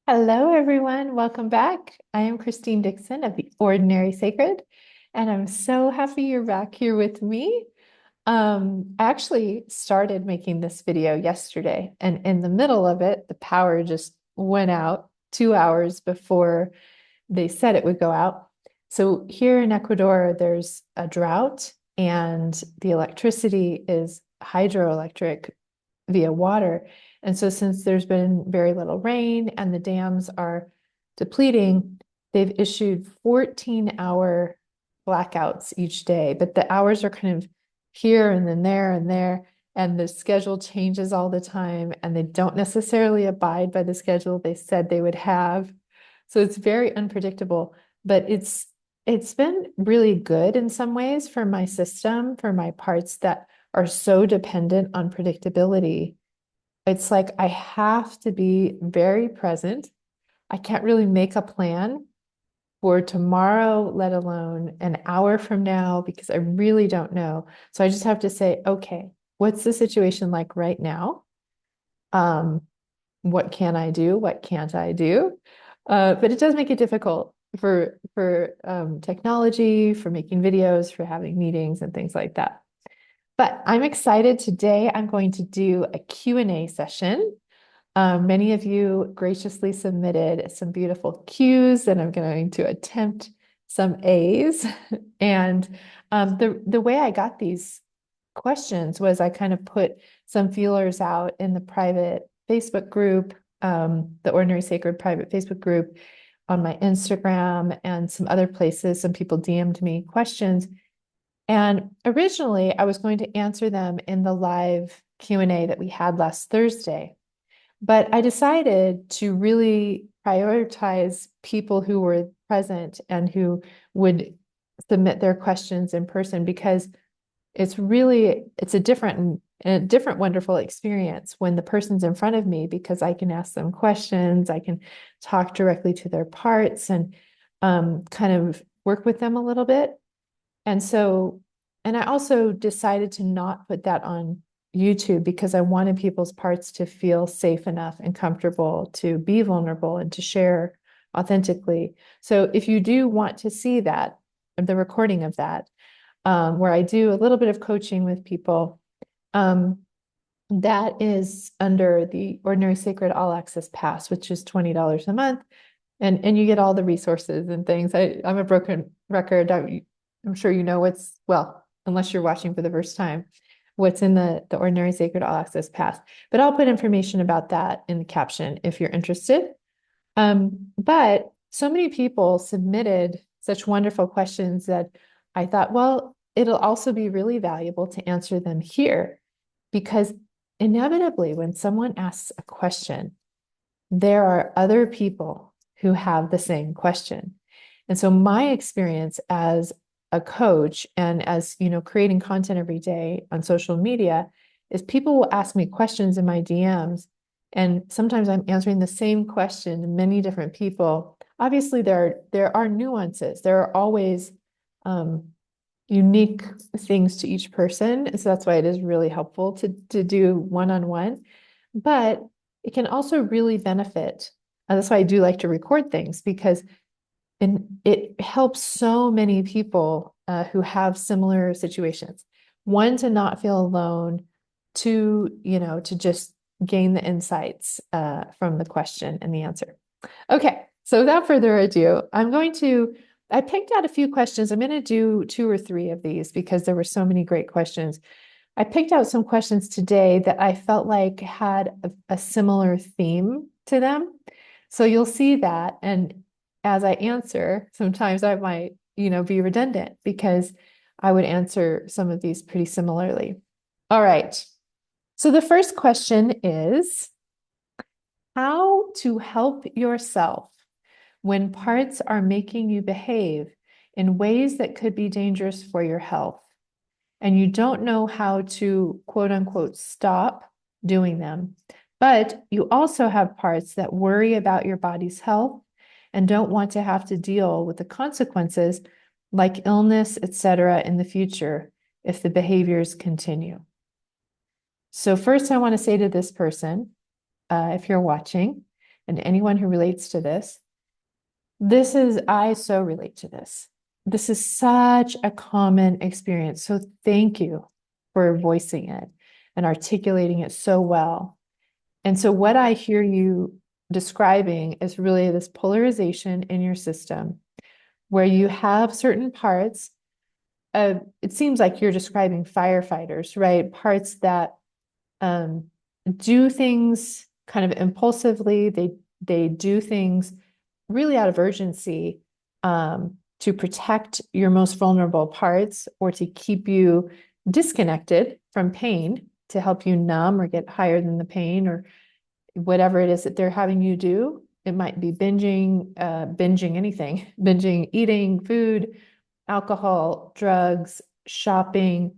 Hello, everyone. Welcome back. I am Christine Dixon of The Ordinary Sacred, and I'm so happy you're back here with me. I actually started making this video yesterday, and in the middle of it, the power just went out 2 hours before they said it would go out. So here in Ecuador, there's a drought, and the electricity is hydroelectric via water. And so, since there's been very little rain and the dams are depleting, they've issued 14-hour blackouts each day. But the hours are kind of here and then there and there. And the schedule changes all the time. And they don't necessarily abide by the schedule they said they would have. So it's very unpredictable. But it's been really good in some ways for my system, for my parts that are so dependent on predictability. It's like I have to be very present. I can't really make a plan for tomorrow, let alone an hour from now, because I really don't know. So I just have to say, okay, what's the situation like right now? Um, what can I do? What can't I do? But it does make it difficult for technology, for making videos, for having meetings and things like that. But I'm excited today. I'm going to do a Q&A session. Many of you graciously submitted some beautiful Qs, and I'm going to attempt some As. And the way I got these questions was I kind of put some feelers out in the private Facebook group, the Ordinary Sacred private Facebook group, on my Instagram and some other places. Some people DM'd me questions. And originally, I was going to answer them in the live Q&A that we had last Thursday. But I decided to really prioritize people who were present and who would submit their questions in person, because it's a different wonderful experience when the person's in front of me, because I can ask them questions, I can talk directly to their parts and kind of work with them a little bit. And so, and I also decided to not put that on YouTube because I wanted people's parts to feel safe enough and comfortable to be vulnerable and to share authentically. So if you do want to see that, the recording of that, where I do a little bit of coaching with people, um, that is under the Ordinary Sacred All Access Pass, which is $20 a month. And you get all the resources and things. I'm a broken record. I'm sure you know well, unless you're watching for the first time, what's in the Ordinary Sacred All Access Pass. But I'll put information about that in the caption if you're interested. But so many people submitted such wonderful questions that I thought, well, it'll also be really valuable to answer them here, because inevitably, when someone asks a question, there are other people who have the same question. And so my experience as a coach and as, creating content every day on social media is people will ask me questions in my DMs, and sometimes I'm answering the same question to many different people. Obviously, there are nuances. There are always unique things to each person. So that's why it is really helpful to do one-on-one. But it can also really benefit. And that's why I do like to record things, because it helps so many people who have similar situations. One, to not feel alone. Two, to just gain the insights from the question and the answer. Okay, so without further ado, I picked out a few questions. I'm going to do 2 or 3 of these because there were so many great questions. I picked out some questions today that I felt like had a similar theme to them. So you'll see that. And as I answer, sometimes I might, be redundant because I would answer some of these pretty similarly. All right. So the first question is, how to help yourself when parts are making you behave in ways that could be dangerous for your health, and you don't know how to quote unquote stop doing them, but you also have parts that worry about your body's health and don't want to have to deal with the consequences like illness, etc., in the future if the behaviors continue. So first, I want to say to this person, if you're watching, and anyone who relates to this, I so relate to this. This is such a common experience. So thank you for voicing it and articulating it so well. And so what I hear you describing is really this polarization in your system where you have certain parts. It seems like you're describing firefighters, right? Parts that do things kind of impulsively. They do things really out of urgency to protect your most vulnerable parts or to keep you disconnected from pain, to help you numb or get higher than the pain, or whatever it is that they're having you do. It might be binging anything, binging, eating food, alcohol, drugs, shopping,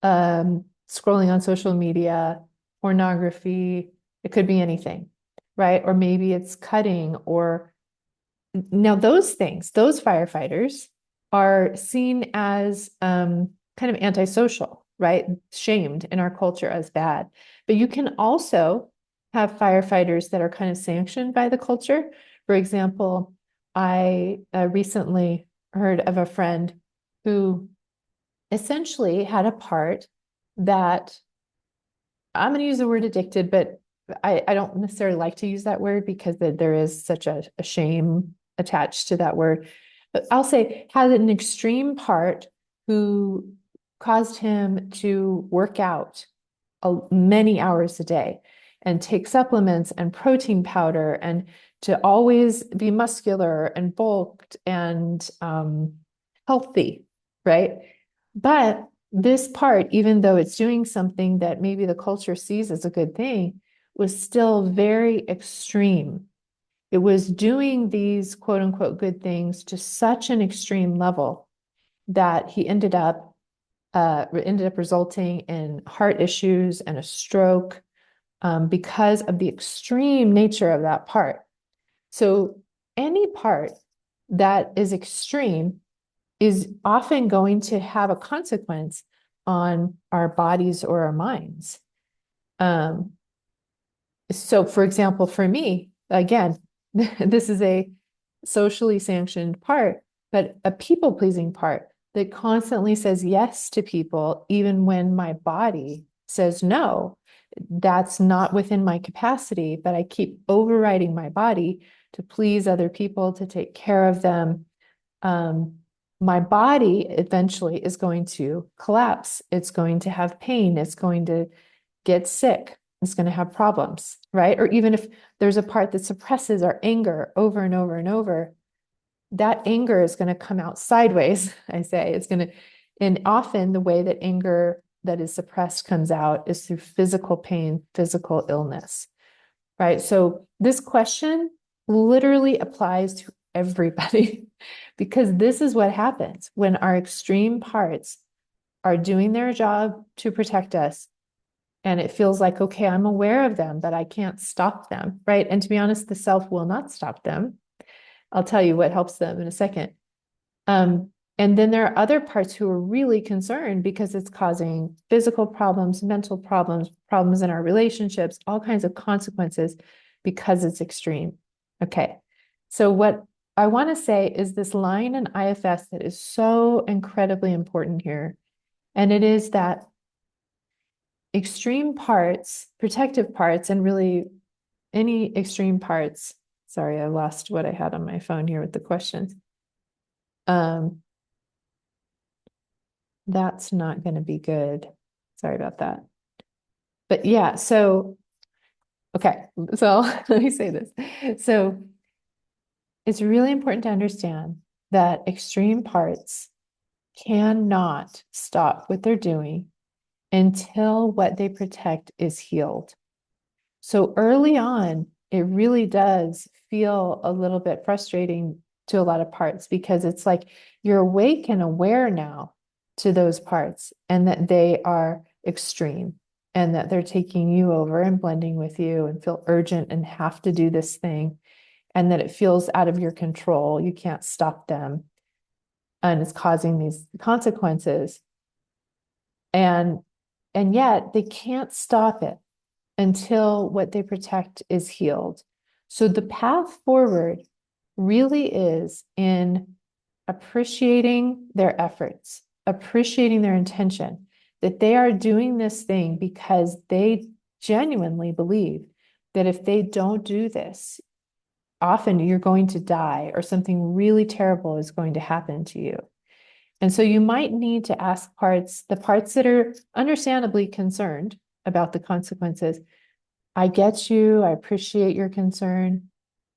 scrolling on social media, pornography. It could be anything, right? Or maybe it's cutting. Or now those things, those firefighters are seen as kind of antisocial, right? Shamed in our culture as bad. But you can also have firefighters that are kind of sanctioned by the culture. For example, I recently heard of a friend who essentially had a part that, I'm going to use the word addicted, but I don't necessarily like to use that word because there is such a shame attached to that word. But I'll say had an extreme part who caused him to work out many hours a day and take supplements and protein powder and to always be muscular and bulked and healthy, right? But this part, even though it's doing something that maybe the culture sees as a good thing, was still very extreme. It was doing these quote unquote good things to such an extreme level that he ended up resulting in heart issues and a stroke because of the extreme nature of that part. So any part that is extreme is often going to have a consequence on our bodies or our minds. So for example, for me, again, this is a socially sanctioned part, but a people-pleasing part that constantly says yes to people, even when my body says no. That's not within my capacity, but I keep overriding my body to please other people, to take care of them. My body eventually is going to collapse. It's going to have pain. It's going to get sick. It's going to have problems, right? Or even if there's a part that suppresses our anger over and over and over, that anger is going to come out sideways, I say. It's going to, and often the way that anger that is suppressed comes out is through physical pain, physical illness, right? So this question literally applies to everybody because this is what happens when our extreme parts are doing their job to protect us. And it feels like, okay, I'm aware of them, but I can't stop them, right? And to be honest, the self will not stop them. I'll tell you what helps them in a second. And then there are other parts who are really concerned because it's causing physical problems, mental problems, problems in our relationships, all kinds of consequences because it's extreme. Okay. So what I want to say is this line in IFS that is so incredibly important here. And it is that extreme parts, protective parts, and really any extreme parts. Sorry, I lost what I had on my phone here with the questions. That's not going to be good. Sorry about that. But yeah, so, okay, so let me say this. So it's really important to understand that extreme parts cannot stop what they're doing until what they protect is healed. So early on, it really does feel a little bit frustrating to a lot of parts because it's like you're awake and aware now to those parts and that they are extreme and that they're taking you over and blending with you and feel urgent and have to do this thing and that it feels out of your control. You can't stop them and it's causing these consequences. And yet they can't stop it until what they protect is healed. So the path forward really is in appreciating their efforts, appreciating their intention, that they are doing this thing because they genuinely believe that if they don't do this, often you're going to die or something really terrible is going to happen to you. And so you might need to ask the parts that are understandably concerned about the consequences. I get you. I appreciate your concern.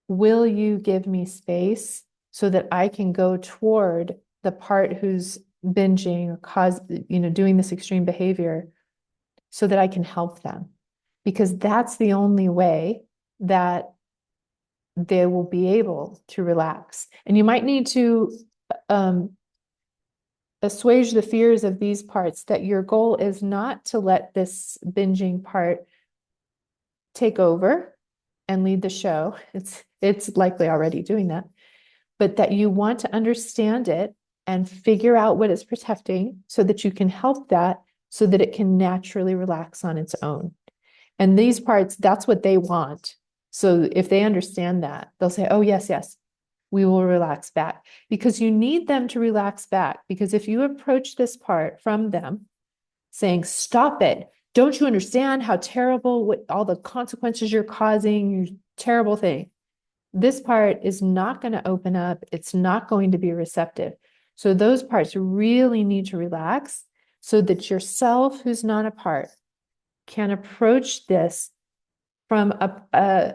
Will you give me space so that I can go toward the part who's binging or doing this extreme behavior so that I can help them? Because that's the only way that they will be able to relax. And you might need to assuage the fears of these parts, that your goal is not to let this binging part take over and lead the show. It's likely already doing that, but that you want to understand it and figure out what it's protecting so that you can help that so that it can naturally relax on its own. And these parts, that's what they want. So if they understand that, they'll say, oh, yes, yes, we will relax back, because you need them to relax back. Because if you approach this part from them saying, stop it, don't you understand how terrible, what all the consequences you're causing, your terrible thing, this part is not going to open up. It's not going to be receptive. So those parts really need to relax so that yourself, who's not a part, can approach this from a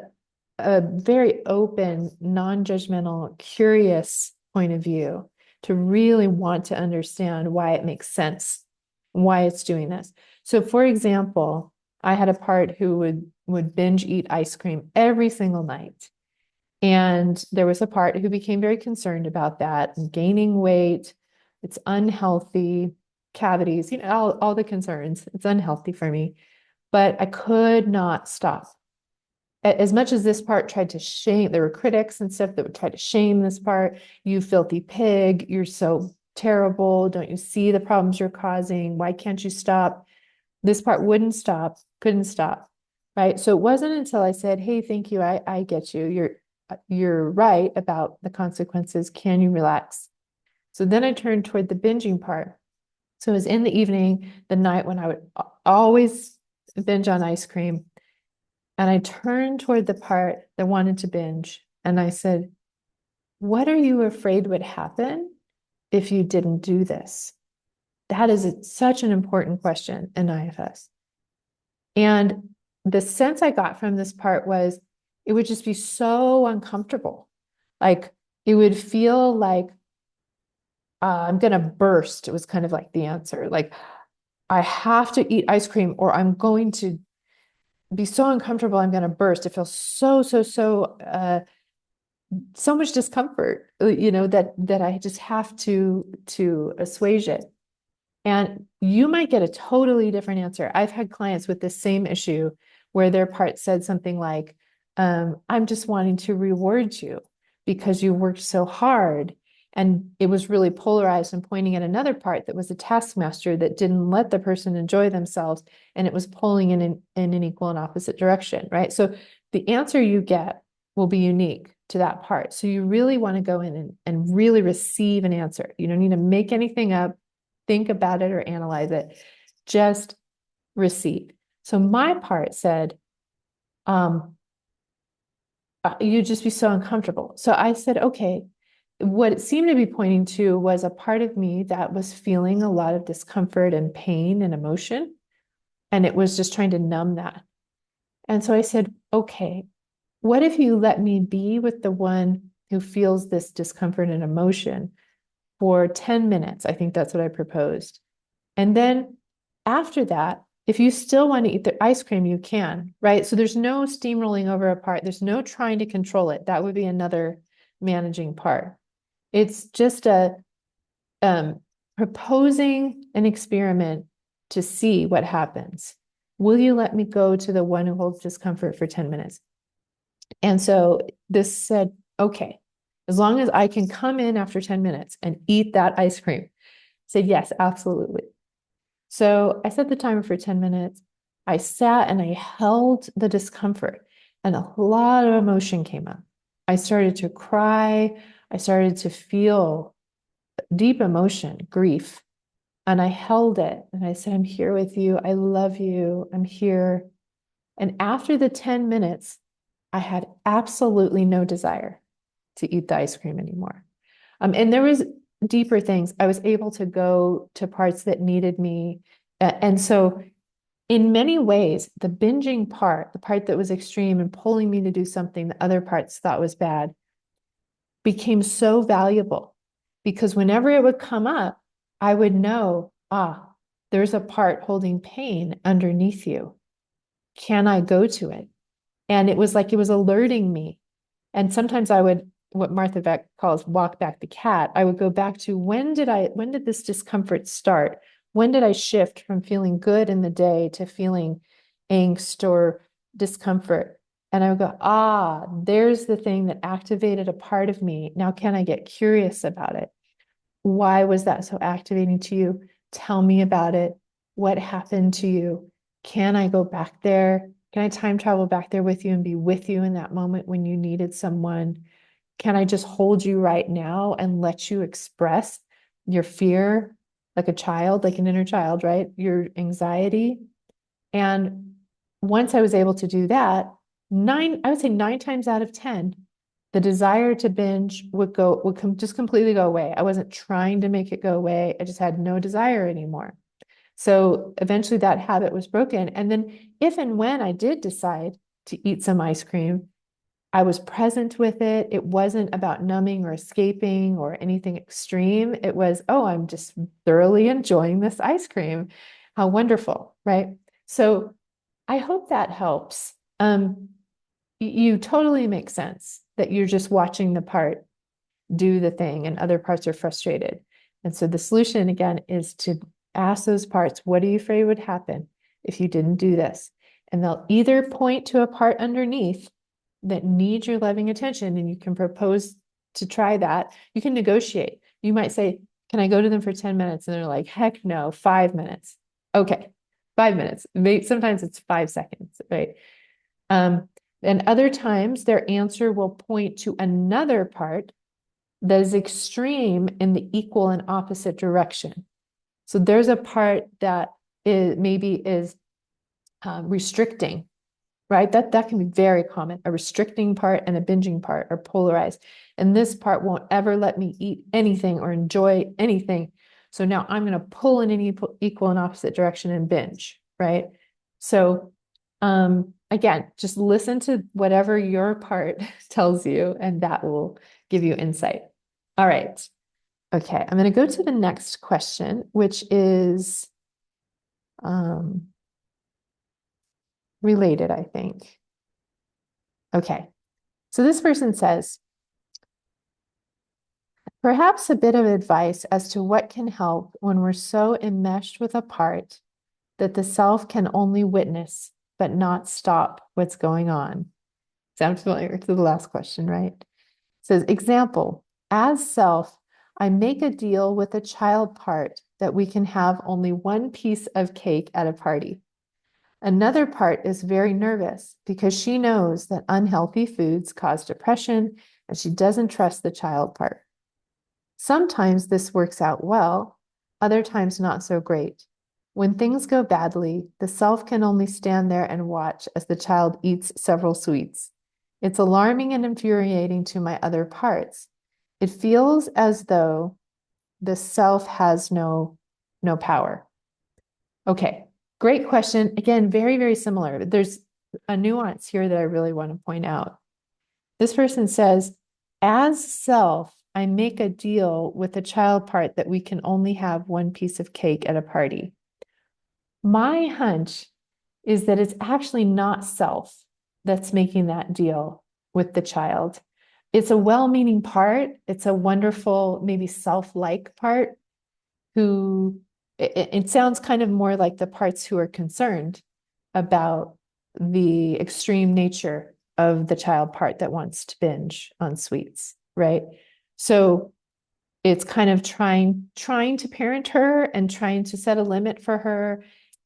very open, non-judgmental, curious point of view, to really want to understand why it makes sense, why it's doing this. So for example, I had a part who would binge eat ice cream every single night. And there was a part who became very concerned about that and gaining weight. It's unhealthy, cavities, all the concerns. It's unhealthy for me. But I could not stop. As much as this part tried to shame, there were critics and stuff that would try to shame this part. You filthy pig, you're so terrible. Don't you see the problems you're causing? Why can't you stop? This part wouldn't stop, couldn't stop, right? So it wasn't until I said, hey, thank you, I get you. You're right about the consequences. Can you relax? So then I turned toward the binging part. So it was in the evening, the night when I would always binge on ice cream. And I turned toward the part that wanted to binge. And I said, what are you afraid would happen if you didn't do this? That is such an important question in IFS. And the sense I got from this part was it would just be so uncomfortable. Like it would feel like I'm going to burst. It was kind of like the answer. Like I have to eat ice cream or I'm going to be so uncomfortable, I'm going to burst. It feels so much discomfort, that I just have to assuage it. And you might get a totally different answer. I've had clients with the same issue where their part said something like, I'm just wanting to reward you because you worked so hard. And it was really polarized and pointing at another part that was a taskmaster that didn't let the person enjoy themselves. And it was pulling in an equal and opposite direction, right? So the answer you get will be unique to that part. So you really want to go in and really receive an answer. You don't need to make anything up, think about it, or analyze it. Just receive. So my part said, you'd just be so uncomfortable. So I said, okay, what it seemed to be pointing to was a part of me that was feeling a lot of discomfort and pain and emotion. And it was just trying to numb that. And so I said, okay, what if you let me be with the one who feels this discomfort and emotion for 10 minutes? I think that's what I proposed. And then after that, if you still want to eat the ice cream, you can, right? So there's no steamrolling over a part. There's no trying to control it. That would be another managing part. It's just proposing an experiment to see what happens. Will you let me go to the one who holds discomfort for 10 minutes? And so this said, okay, as long as I can come in after 10 minutes and eat that ice cream. I said, yes, absolutely. So I set the timer for 10 minutes. I sat and I held the discomfort. and a lot of emotion came up. I started to cry. I started to feel deep emotion, grief. And I held it and I said, I'm here with you. I love you. I'm here. And after the 10 minutes, I had absolutely no desire to eat the ice cream anymore. And there was deeper things. I was able to go to parts that needed me. And so in many ways, the binging part, the part that was extreme and pulling me to do something the other parts thought was bad, became so valuable because whenever it would come up, I would know, there's a part holding pain underneath you. Can I go to it? And it was like it was alerting me. And sometimes I would, what Martha Beck calls walk back the cat, I would go back to when did this discomfort start? When did I shift from feeling good in the day to feeling angst or discomfort? And I would go, there's the thing that activated a part of me. Now, can I get curious about it? Why was that so activating to you? Tell me about it. What happened to you? Can I go back there? Can I time travel back there with you and be with you in that moment when you needed someone? Can I just hold you right now and let you express your fear like a child, like an inner child, right? Your anxiety. And once I was able to do that, I would say 9 times out of 10, the desire to binge would just completely go away. I wasn't trying to make it go away. I just had no desire anymore. So eventually that habit was broken. And then if and when I did decide to eat some ice cream, I was present with it. It wasn't about numbing or escaping or anything extreme. It was, I'm just thoroughly enjoying this ice cream. How wonderful, right? So I hope that helps. You totally make sense that you're just watching the part do the thing and other parts are frustrated. And so the solution again is to ask those parts, what are you afraid would happen if you didn't do this? And they'll either point to a part underneath that needs your loving attention, and you can propose to try that. You can negotiate. You might say, can I go to them for 10 minutes? And they're like, heck no, 5 minutes. Okay, 5 minutes. Sometimes it's 5 seconds, right? And other times their answer will point to another part that is extreme in the equal and opposite direction. So there's a part that maybe is restricting, right? That can be very common. A restricting part and a binging part are polarized. And this part won't ever let me eat anything or enjoy anything. So now I'm going to pull in an equal and opposite direction and binge, right? So again, just listen to whatever your part tells you, and that will give you insight. All right. Okay, I'm going to go to the next question, which is related, I think. Okay, so this person says, perhaps a bit of advice as to what can help when we're so enmeshed with a part that the self can only witness but not stop what's going on. Sounds familiar to the last question, right? It says, example, as self, I make a deal with a child part that we can have only one piece of cake at a party. Another part is very nervous because she knows that unhealthy foods cause depression and she doesn't trust the child part. Sometimes this works out well, other times not so great. When things go badly, the self can only stand there and watch as the child eats several sweets. It's alarming and infuriating to my other parts. It feels as though the self has no power. Okay, great question. Again, very, very similar. There's a nuance here that I really want to point out. This person says, as self, I make a deal with the child part that we can only have one piece of cake at a party. My hunch is that it's actually not self that's making that deal with the child. It's a well-meaning part. It's a wonderful, maybe self-like part who it sounds kind of more like the parts who are concerned about the extreme nature of the child part that wants to binge on sweets, right? So it's kind of trying to parent her and trying to set a limit for her.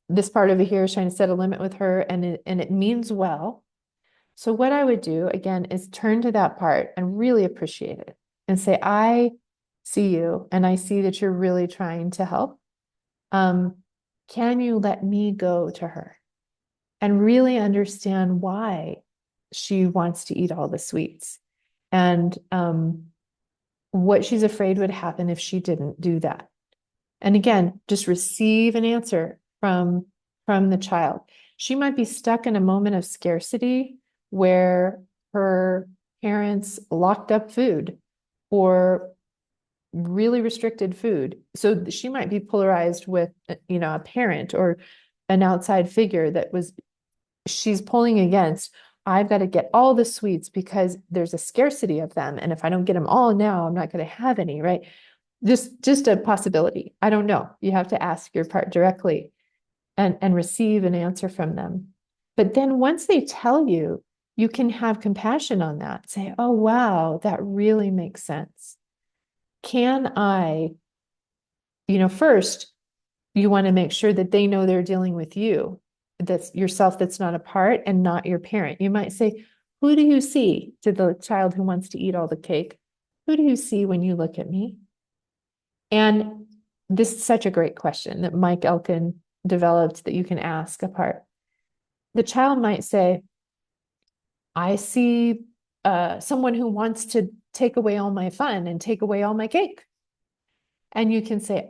This part over here is trying to set a limit with her, and it means well, So what I would do again is turn to that part and really appreciate it and say, I see you and I see that you're really trying to help. Um, can you let me go to her and really understand why she wants to eat all the sweets and what she's afraid would happen if she didn't do that. And again, just receive an answer from the child. She might be stuck in a moment of scarcity where her parents locked up food or really restricted food. So she might be polarized with, a parent or an outside figure that was she's pulling against. I've got to get all the sweets because there's a scarcity of them. And if I don't get them all now, I'm not going to have any, right? Just a possibility. I don't know. You have to ask your part directly and receive an answer from them. But then once they tell you, you can have compassion on that. Say, oh, wow, that really makes sense. Can I, first, you want to make sure that they know they're dealing with you, that's yourself, that's not a part and not your parent. You might say, who do you see to the child who wants to eat all the cake? Who do you see when you look at me? And this is such a great question that Mike Elkin developed that you can ask a part. The child might say, I see someone who wants to take away all my fun and take away all my cake. And you can say,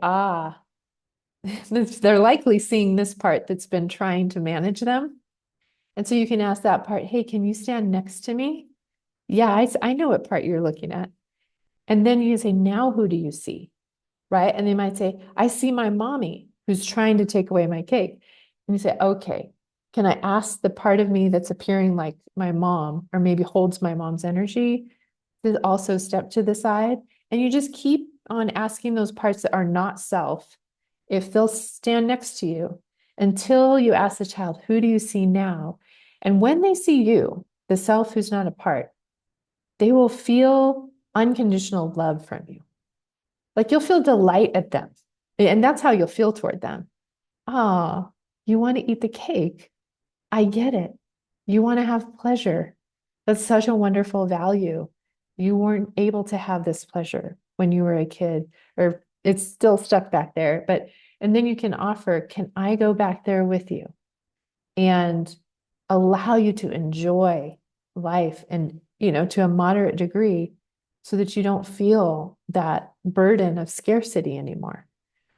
they're likely seeing this part that's been trying to manage them. And so you can ask that part, hey, can you stand next to me? Yeah, I know what part you're looking at. And then you say, now who do you see? Right? And they might say, I see my mommy who's trying to take away my cake. And you say, okay, can I ask the part of me that's appearing like my mom or maybe holds my mom's energy to also step to the side? And you just keep on asking those parts that are not self if they'll stand next to you until you ask the child, who do you see now? And when they see you, the self who's not a part, they will feel unconditional love from you. Like you'll feel delight at them. And that's how you'll feel toward them. Oh, you want to eat the cake? I get it. You want to have pleasure. That's such a wonderful value. You weren't able to have this pleasure when you were a kid, or it's still stuck back there. And then you can offer, can I go back there with you and allow you to enjoy life and, to a moderate degree so that you don't feel that burden of scarcity anymore,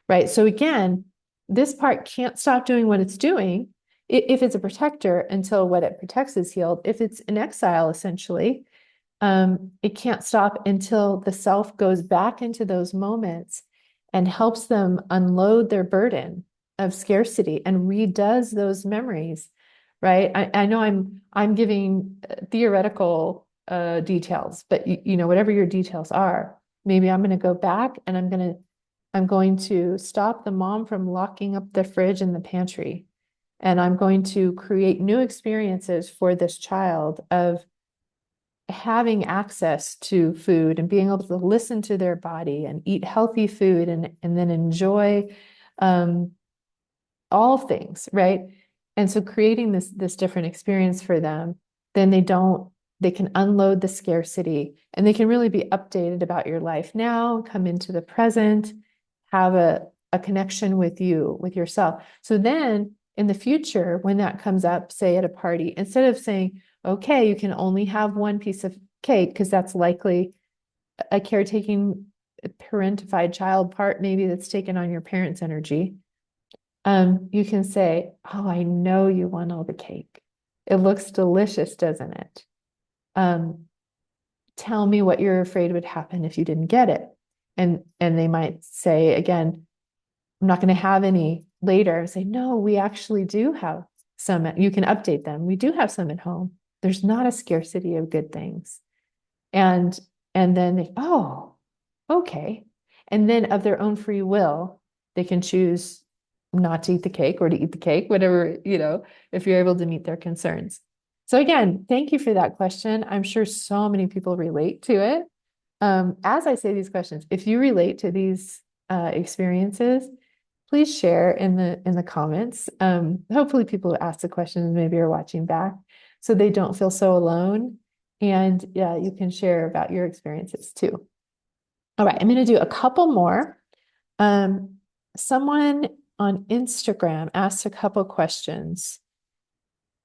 right? So again, this part can't stop doing what it's doing if it's a protector until what it protects is healed. If it's an exile, essentially, it can't stop until the self goes back into those moments and helps them unload their burden of scarcity and redoes those memories, right? I know I'm giving theoretical details, but whatever your details are, maybe I'm going to go back and I'm going to stop the mom from locking up the fridge and the pantry. And I'm going to create new experiences for this child of having access to food and being able to listen to their body and eat healthy food and then enjoy all things, right? And so creating this different experience for them, then they can unload the scarcity and they can really be updated about your life now, come into the present, have a connection with you, with yourself. So then in the future, when that comes up, say at a party, instead of saying, okay, you can only have one piece of cake, because that's likely a caretaking parentified child part, maybe that's taken on your parents' energy. You can say, oh, I know you want all the cake. It looks delicious, doesn't it? Tell me what you're afraid would happen if you didn't get it. And they might say, again, I'm not going to have any later. Say, no, we actually do have some. You can update them. We do have some at home. There's not a scarcity of good things. And then they, oh, okay. And then of their own free will, they can choose not to eat the cake or to eat the cake, whatever, if you're able to meet their concerns. So again, thank you for that question. I'm sure so many people relate to it. As I say these questions, if you relate to these experiences, please share in the comments. Hopefully people who ask the questions maybe are watching back. so they don't feel so alone. And yeah, you can share about your experiences too. All right, I'm going to do a couple more. Someone on Instagram asked a couple questions.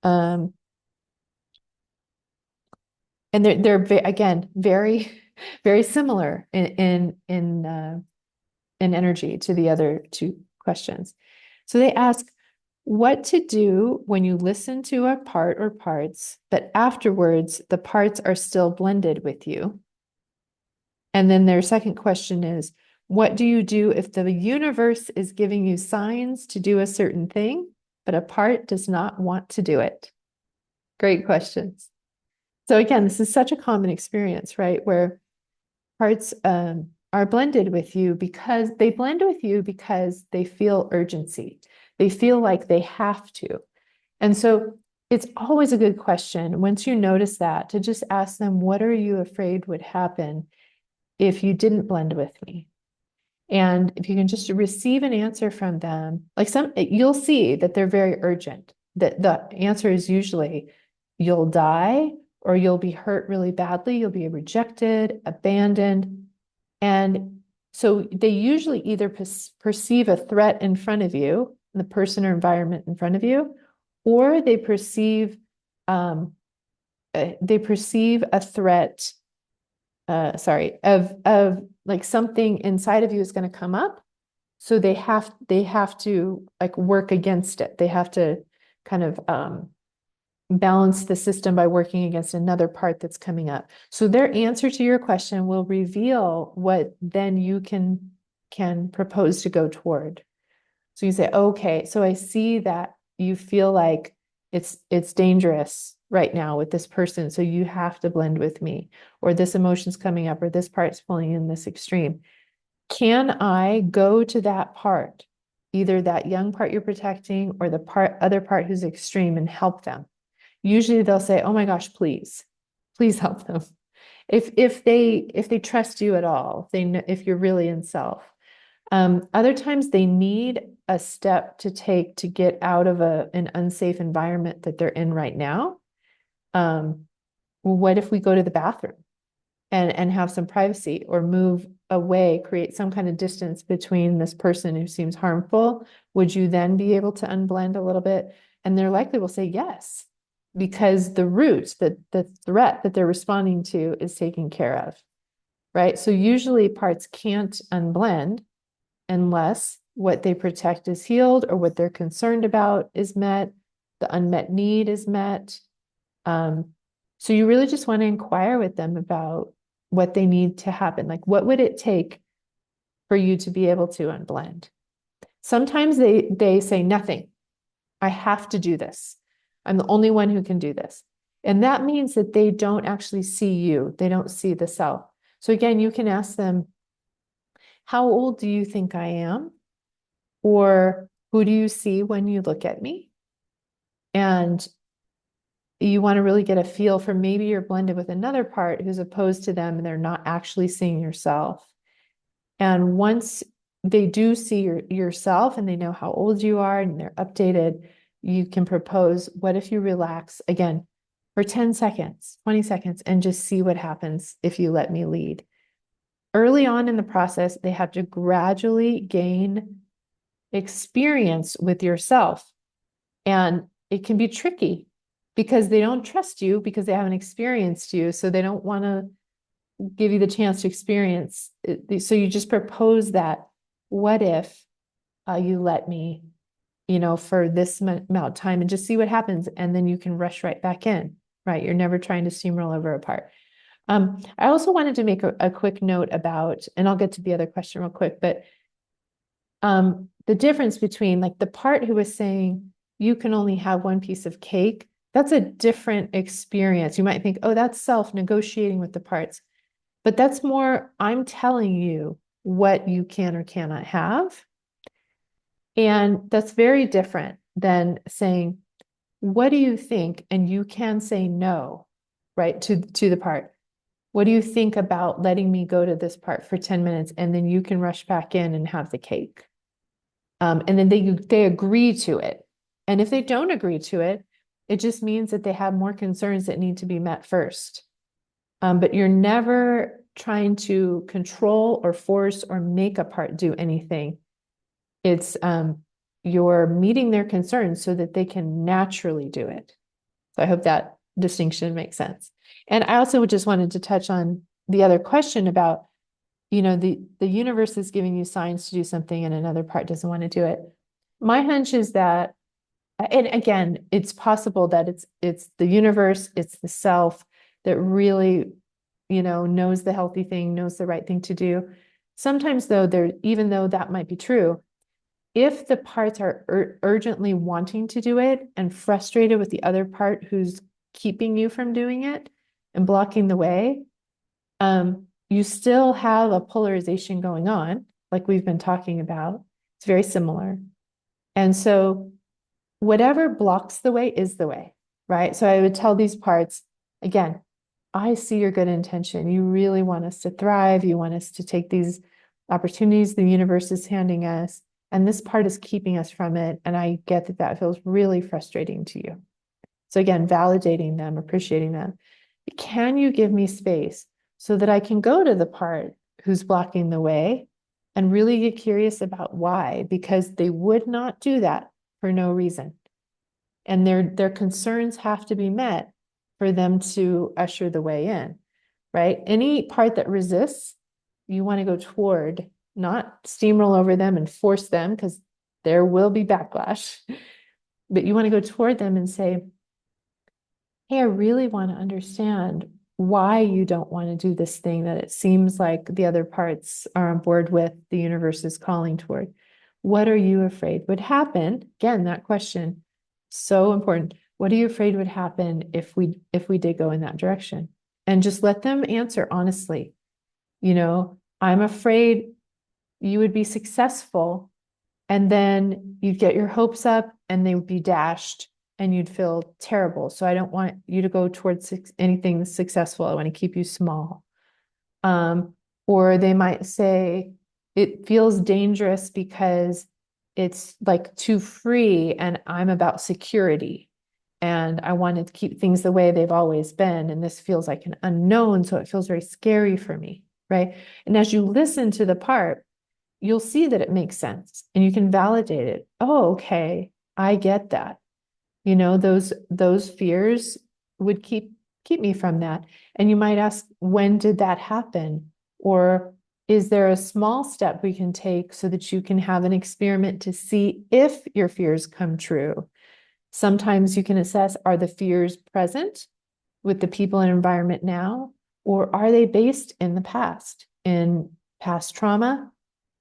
And again very very similar in energy to the other two questions. So they ask what to do when you listen to a part or parts, but afterwards the parts are still blended with you. And then their second question is, what do you do if the universe is giving you signs to do a certain thing, but a part does not want to do it? Great questions. So again, this is such a common experience, right? Where parts are blended with you because they blend with you because they feel urgency. They feel like they have to. And so it's always a good question, once you notice that, to just ask them, what are you afraid would happen if you didn't blend with me? And if you can just receive an answer from them, like you'll see that they're very urgent. That the answer is usually you'll die, or you'll be hurt really badly, you'll be rejected, abandoned. And so they usually either perceive a threat in front of you, the person or environment in front of you, or they perceive a threat, of like something inside of you is going to come up. So they have to like work against it. They have to kind of balance the system by working against another part that's coming up. So their answer to your question will reveal what then you can propose to go toward. So you say, okay, so I see that you feel like it's dangerous right now with this person, so you have to blend with me, or this emotion's coming up, or this part's pulling in this extreme. Can I go to that part, either that young part you're protecting or the other part who's extreme, and help them? Usually they'll say, oh my gosh, please help them. If they trust you at all, if you're really in self. Other times they need a step to take to get out of an unsafe environment that they're in right now. What if we go to the bathroom and have some privacy, or move away, create some kind of distance between this person who seems harmful? Would you then be able to unblend a little bit? And they're likely will say yes, because the root, the threat that they're responding to is taken care of, right? So usually parts can't unblend unless what they protect is healed, or what they're concerned about is met, the unmet need is met. So you really just want to inquire with them about what they need to happen. Like, what would it take for you to be able to unblend? Sometimes they say nothing. I have to do this. I'm the only one who can do this. And that means that they don't actually see you. They don't see the self. So again, you can ask them, how old do you think I am? Or who do you see when you look at me? And you want to really get a feel for, maybe you're blended with another part who's opposed to them and they're not actually seeing yourself. And once they do see yourself and they know how old you are and they're updated, you can propose, what if you relax again for 10 seconds, 20 seconds, and just see what happens if you let me lead. Early on in the process, they have to gradually gain experience with yourself. And it can be tricky because they don't trust you, because they haven't experienced you. So they don't want to give you the chance to experience it. So you just propose that, what if you let me, for this amount of time, and just see what happens. And then you can rush right back in, right? You're never trying to steamroll over a part. I also wanted to make a quick note about, and I'll get to the other question real quick, but the difference between, like, the part who was saying you can only have one piece of cake, that's a different experience. You might think, oh, that's self-negotiating with the parts. But that's more, I'm telling you what you can or cannot have. And that's very different than saying, what do you think? And you can say no, right, to the part. What do you think about letting me go to this part for 10 minutes, and then you can rush back in and have the cake? And then they agree to it. And if they don't agree to it, It just means that they have more concerns that need to be met first. But you're never trying to control or force or make a part do anything. It's you're meeting their concerns so that they can naturally do it. So I hope that distinction makes sense. And I also just wanted to touch on the other question about, the universe is giving you signs to do something and another part doesn't want to do it. My hunch is that, and again, it's possible that it's the universe, it's the self that really, knows the healthy thing, knows the right thing to do. Sometimes though, even though that might be true, if the parts are urgently wanting to do it and frustrated with the other part who's keeping you from doing it and blocking the way, you still have a polarization going on, like we've been talking about. It's very similar. And so whatever blocks the way is the way, right? So I would tell these parts, again, I see your good intention. You really want us to thrive. You want us to take these opportunities the universe is handing us. And this part is keeping us from it. And I get that that feels really frustrating to you. So again, validating them, appreciating them. Can you give me space so that I can go to the part who's blocking the way and really get curious about why? Because they would not do that for no reason. And their concerns have to be met for them to usher the way in, right? Any part that resists, you want to go toward, not steamroll over them and force them, because there will be backlash. But you want to go toward them and say, hey, I really want to understand why you don't want to do this thing that it seems like the other parts are on board with, the universe is calling toward. What are you afraid would happen? Again, that question, so important. What are you afraid would happen if we did go in that direction? And just let them answer honestly. I'm afraid you would be successful and then you'd get your hopes up and they would be dashed and you'd feel terrible. So I don't want you to go towards anything successful. I want to keep you small. Or they might say it feels dangerous because it's like too free and I'm about security and I want to keep things the way they've always been. And this feels like an unknown. So it feels very scary for me, right? And as you listen to the part, you'll see that it makes sense and you can validate it. Oh, okay, I get that. Those fears would keep me from that. And you might ask, when did that happen? Or is there a small step we can take so that you can have an experiment to see if your fears come true? Sometimes you can assess, are the fears present with the people and environment now, or are they based in the past, in past trauma?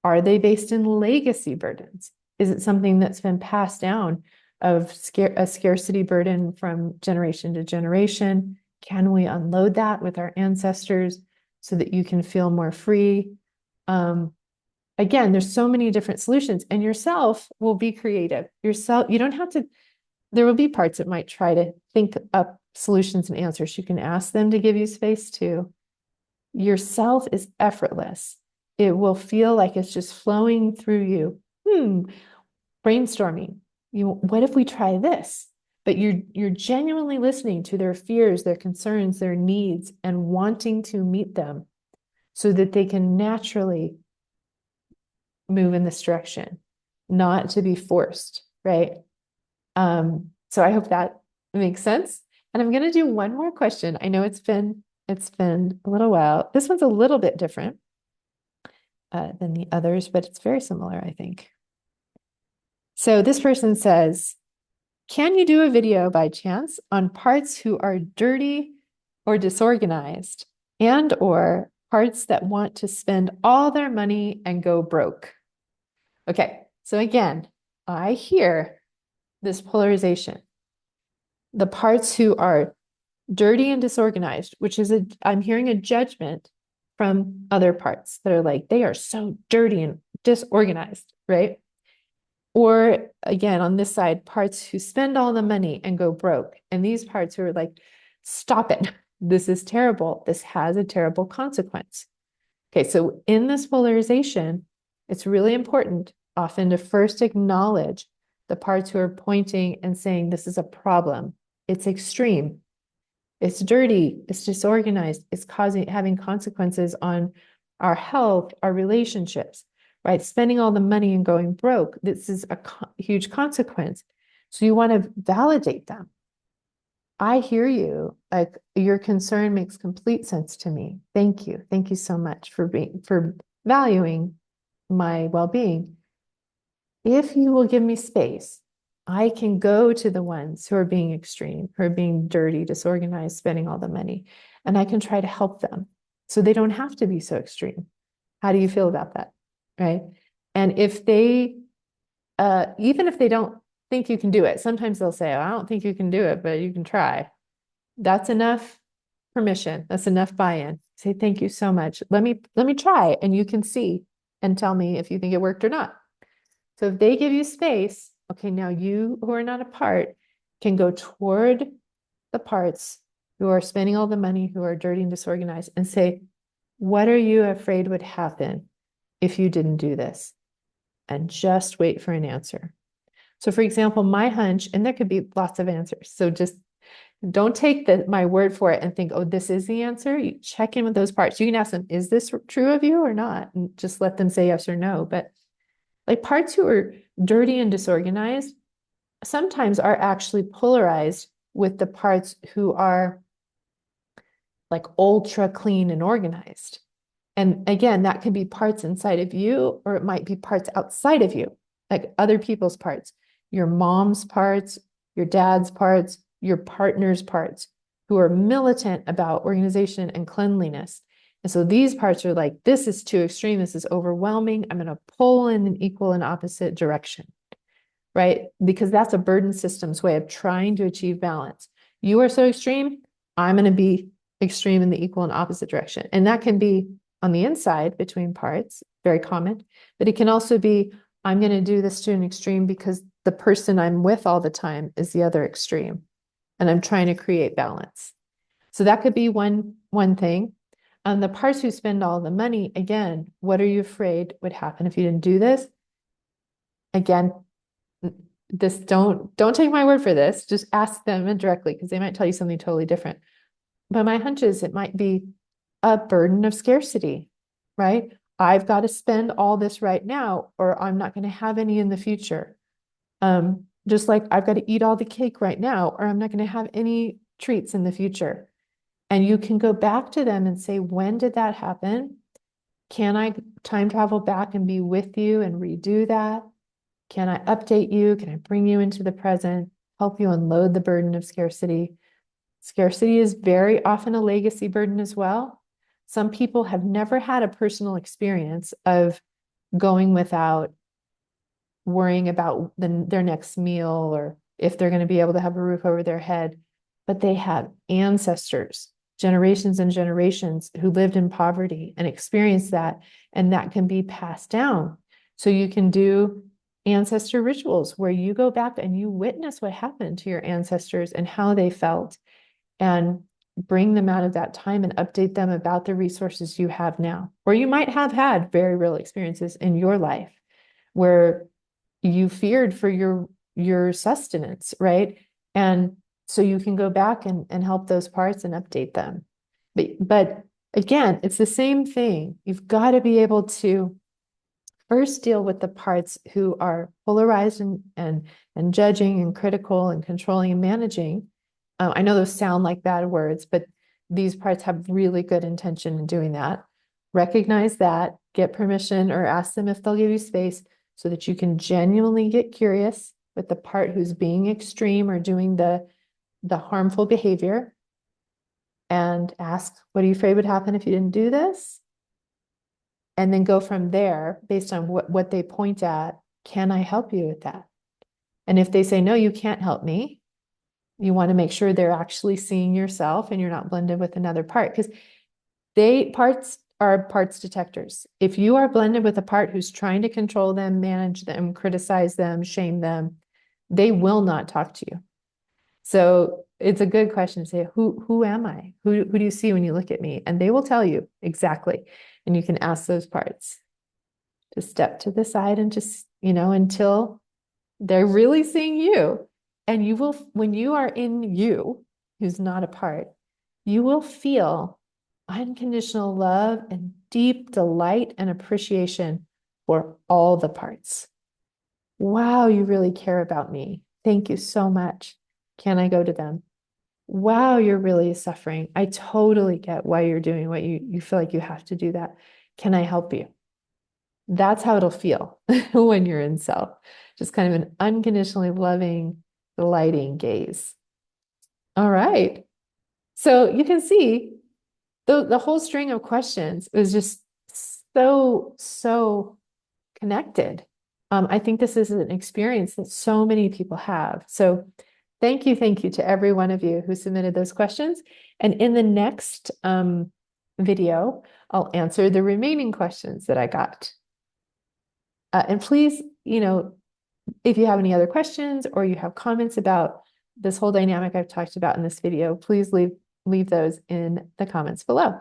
Are they based in legacy burdens? Is it something that's been passed down of a scarcity burden from generation to generation? Can we unload that with our ancestors so that you can feel more free? Again, there's so many different solutions, and yourself will be creative. Yourself, you don't have to, there will be parts that might try to think up solutions and answers. You can ask them to give you space too. Yourself is effortless. It will feel like it's just flowing through you. Brainstorming. What if we try this? But you're genuinely listening to their fears, their concerns, their needs, and wanting to meet them so that they can naturally move in this direction, not to be forced, right? So I hope that makes sense. And I'm going to do one more question. I know it's been a little while. This one's a little bit different than the others, but it's very similar, I think. So this person says, can you do a video by chance on parts who are dirty or disorganized and or parts that want to spend all their money and go broke? Okay, so again, I hear this polarization. The parts who are dirty and disorganized, which is I'm hearing a judgment from other parts that are like, they are so dirty and disorganized, right? Or again, on this side, parts who spend all the money and go broke. And these parts who are like, stop it. This is terrible. This has a terrible consequence. Okay, so in this polarization, it's really important often to first acknowledge the parts who are pointing and saying this is a problem. it's extreme, it's dirty, it's disorganized, it's having consequences on our health, our relationships, right? Spending all the money and going broke. This is a huge consequence. So you want to validate them. I hear you. Like, your concern makes complete sense to me. Thank you. Thank you so much for valuing my well-being. If you will give me space, I can go to the ones who are being extreme, who are being dirty, disorganized, spending all the money, and I can try to help them so they don't have to be so extreme. How do you feel about that? Right? And if they, even if they don't think you can do it, sometimes they'll say, oh, I don't think you can do it, but you can try. That's enough permission. That's enough buy-in. Say, thank you so much. Let me try, and you can see and tell me if you think it worked or not. So if they give you space, okay, now you who are not a part can go toward the parts who are spending all the money, who are dirty and disorganized, and say, what are you afraid would happen if you didn't do this? And just wait for an answer. So for example, my hunch, and there could be lots of answers. So just don't take my word for it and think, oh, this is the answer. You check in with those parts. You can ask them, is this true of you or not? And just let them say yes or no. But like, parts who are dirty and disorganized sometimes are actually polarized with the parts who are like ultra clean and organized. And again, that can be parts inside of you, or it might be parts outside of you, like other people's parts, your mom's parts, your dad's parts, your partner's parts, who are militant about organization and cleanliness. And so these parts are like, this is too extreme. This is overwhelming. I'm going to pull in an equal and opposite direction, right? Because that's a burden system's way of trying to achieve balance. You are so extreme, I'm going to be extreme in the equal and opposite direction. And that can be on the inside between parts, very common, but it can also be, I'm going to do this to an extreme because the person I'm with all the time is the other extreme, and I'm trying to create balance. So that could be one thing. The parts who spend all the money, again, what are you afraid would happen if you didn't do this? Again, this don't take my word for this. Just ask them directly, because they might tell you something totally different. But my hunch is it might be a burden of scarcity, right? I've got to spend all this right now, or I'm not going to have any in the future. Just like I've got to eat all the cake right now, or I'm not going to have any treats in the future. And you can go back to them and say, when did that happen? Can I time travel back and be with you and redo that? Can I update you? Can I bring you into the present, help you unload the burden of scarcity? Scarcity is very often a legacy burden as well. Some people have never had a personal experience of going without, worrying about their next meal, or if they're going to be able to have a roof over their head, but they have ancestors, generations and generations, who lived in poverty and experienced that, and that can be passed down. So you can do ancestor rituals where you go back and you witness what happened to your ancestors and how they felt, and bring them out of that time and update them about the resources you have now. Or you might have had very real experiences in your life where you feared for your sustenance, right? And so you can go back and help those parts and update them. But again, it's the same thing. You've got to be able to first deal with the parts who are polarized and judging and critical and controlling and managing. I know those sound like bad words, but these parts have really good intention in doing that. Recognize that, get permission, or ask them if they'll give you space so that you can genuinely get curious with the part who's being extreme or doing the harmful behavior, and ask, what are you afraid would happen if you didn't do this? And then go from there based on what they point at. Can I help you with that? And if they say, no, you can't help me, you want to make sure they're actually seeing yourself and you're not blended with another part, because parts are parts detectors. If you are blended with a part who's trying to control them, manage them, criticize them, shame them, they will not talk to you. So it's a good question to say, who am I? Who do you see when you look at me? And they will tell you exactly. And you can ask those parts to step to the side and just, until they're really seeing you. And you will, when you are in you, who's not a part, you will feel unconditional love and deep delight and appreciation for all the parts. Wow, you really care about me. Thank you so much. Can I go to them? Wow, you're really suffering. I totally get why you're doing what you feel like you have to do that. Can I help you? That's how it'll feel when you're in self. Just kind of an unconditionally loving, delighting gaze. All right. So you can see the whole string of questions is just so connected. I think this is an experience that so many people have. So thank you to every one of you who submitted those questions. And in the next video, I'll answer the remaining questions that I got. And please, if you have any other questions or you have comments about this whole dynamic I've talked about in this video, please leave those in the comments below.